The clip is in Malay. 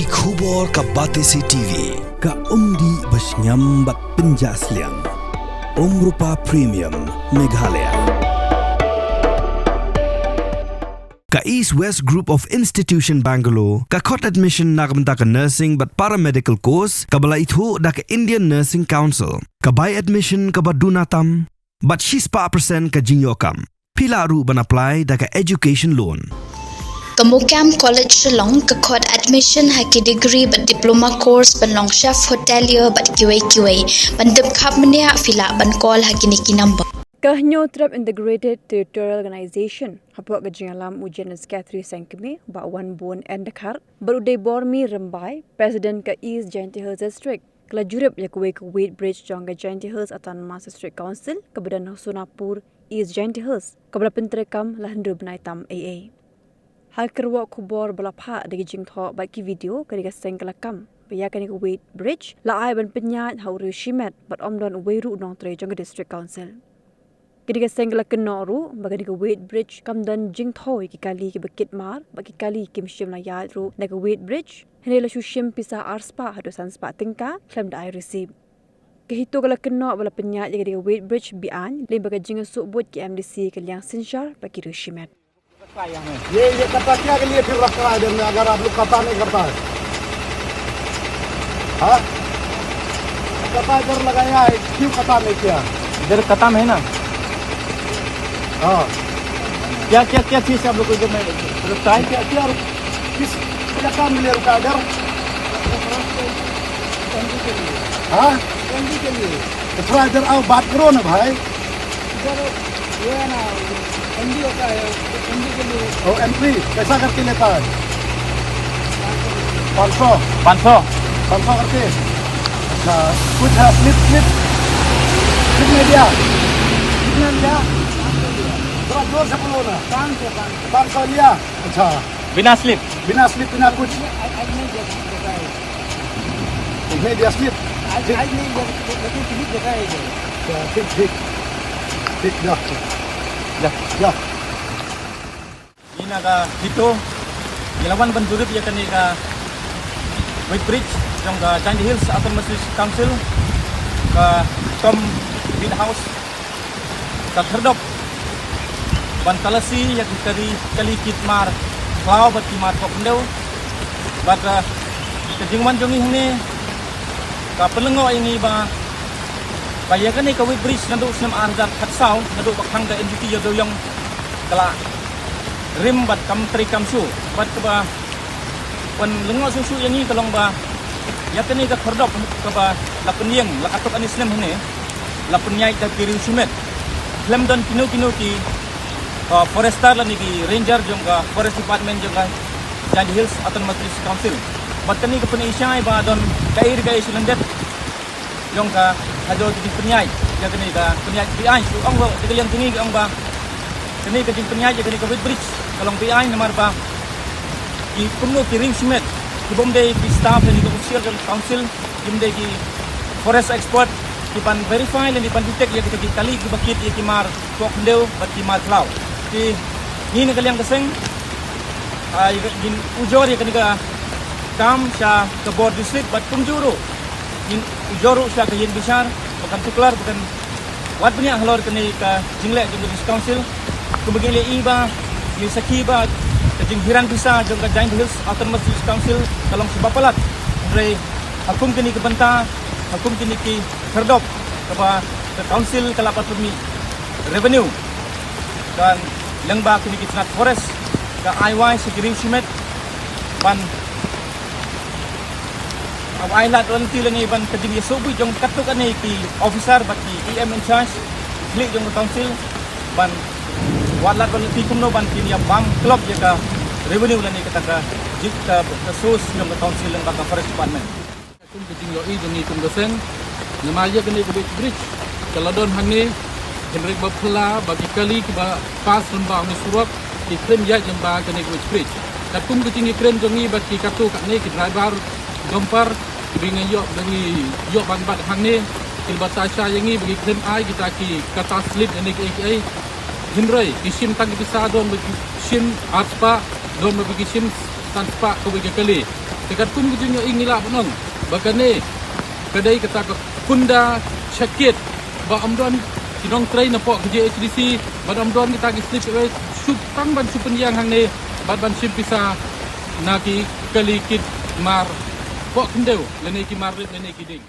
Ki khubor ka Batesi TV. Ka umdi basnyambat penjaslian. Rupa Premium Meghalaya. Ka East West Group of Institution Bangalore, ka court admission nagbenta ka nursing but paramedical course, ka bala itu da ka Indian Nursing Council, ka by admission ka badunatam, but 6% ka jinyokam. Pila ru ban apply da ka education loan. Kamukam College Shillong ka court admission haki degree but diploma course ban long chef hotelier but QA ban dip khap mania fila ban call haki niki number. Kahnyo Trap Integrated Territorial Organization hapok gajingalam ujian skatri sangkeme ba wan bon endakar baruday bormi rembai President ka East Jainti Hills District kala jurip yakwe ka Wade Bridge jongga Jainti Hills Autonomous District Council kabadan Sonapur East Jainti Hills kabla pentrekam lahendu benaitam AA hal kerwa kubor balapha dagi jingtho ba ki video kaniga sengkalakam baya kaniga Wade Bridge la ai ban penyat hauru shimet bat omdon weiru nong tre jongga District Council Kediga senggala kenoru bagi diga Wade Bridge kamdan jingthoi ki kali ki bekit mar bagi kali ki mshim na yad ru naga Wade Bridge henela shushim pisa arspa hadu sanspa tingka klam da ai receive kehito gala keno bala penyat jaga diga Wade Bridge bian le baga jinga subut ki MDC ke liang sinshar bagi ru shimet ये कटा क्या के लिए फिर रखा है जब अगर आप लोग कटा नहीं करता है हाँ कटा इधर लगाया है क्यों कटा नहीं किया इधर कटा में है ना हाँ क्या क्या क्या चीज आप लोग को इधर में रुकता है क्या किस क्या काम मिले रुका इधर हाँ के लिए तो थोड़ा इधर आओ बात करो ना भाई इधर ये है ना एमडी होता है एमडी के लिए ओ एंट्री कैसा करके लेता है 500 करके अच्छा कुछ है स्लिप कितने दिया कितना दिया थोड़ा जोर से बोलो ना 500 लिया अच्छा बिना स्लिप बिना कुछ नहीं दिया स्लिप ठीक जा ini naga dito ilawan banjurip ya kaniga Wade Bridge yang ka Jainti Hills Autonomous District Council ka Tom Bin House ka Therdop ban talasi ya kali kitmar klau bat kimar kokndeu bat kejingman jongi hne ka pelengo ini ba bayakan ni ka Wade Bridge nadu snam arzat khatsau nadu pakhang ka NDT yodo yang kala rim bat kam tri kam su bat ka pen lengo susu yang ni kalong ba yakan ni ka Therdop ka ba la penyeng la katok anisnem hne la penyai ka kiri sumet klem don kinu ki Forester lah ni Ranger juga Forest Department juga Jainti Hills Autonomous District Council. Batka ni kepenisai ba don kair silandet yang ka hajo di penyai ya kini ka penyai BI su ong ba digalian tingi ong ba kini ka jing penyai ya kini ka Wade Bridge kalong BI namar ba ki kumno ki ring simet ki bomde ki staff ni ka official council jimde ki forest expert ki pan verify dan di pan detect ya kita kali ki bakit ya ki mar kok ndeu bat ki mar cloud ki ni na kaliang kaseng ay gin ujor ya kaniga kam sa ke board district bat punjuru in ujoro sa ke yin besar bukan tuklar bukan wat punya halor kani ka jingle jung district council kemudian le iba li sakiba ke jinghiran bisa jung ka Jainti Hills Autonomous District Council kalong sebapalat re hukum kini ke benta hukum kini ki Therdop ke council kalapat pemi revenue dan lengba kini ki Senat Forest ke IY sekiring simet ban ailat wanti lengi ban kejing yesubu jong katuk ani ki officer baki EM in charge klik jong council ban walat wanti kumno ban kini bam club jaga revenue lani kataka jika kasus jong council leng baka Forest Department kum kejing loi jong kum dosen namanya kini ke Wade Bridge kalau don hani Henrik Bapela bagi kali ke pas lembah ni surat di kren ya jemba kini ke Wade Bridge katum kejing kren jongi bagi katu kat ni ke driver gompar bingan yok dari yok ban hang ni ilbatasha yang ni bagi kren ai kita ki kata slip ni ke ai hindrai isim tang bisa don bagi sim atspa don bagi sim tanpa ke bagi kali Dekat pun kujunya ingila punong. Bakane kedai kata ke kunda cekit ba amdon kinong train napok ke JHDC ba amdon kita ki slip away supang ban supen yang hang ne ban sim pisa naki kalikit mar pok kendeu lene ki mar lene ki ding.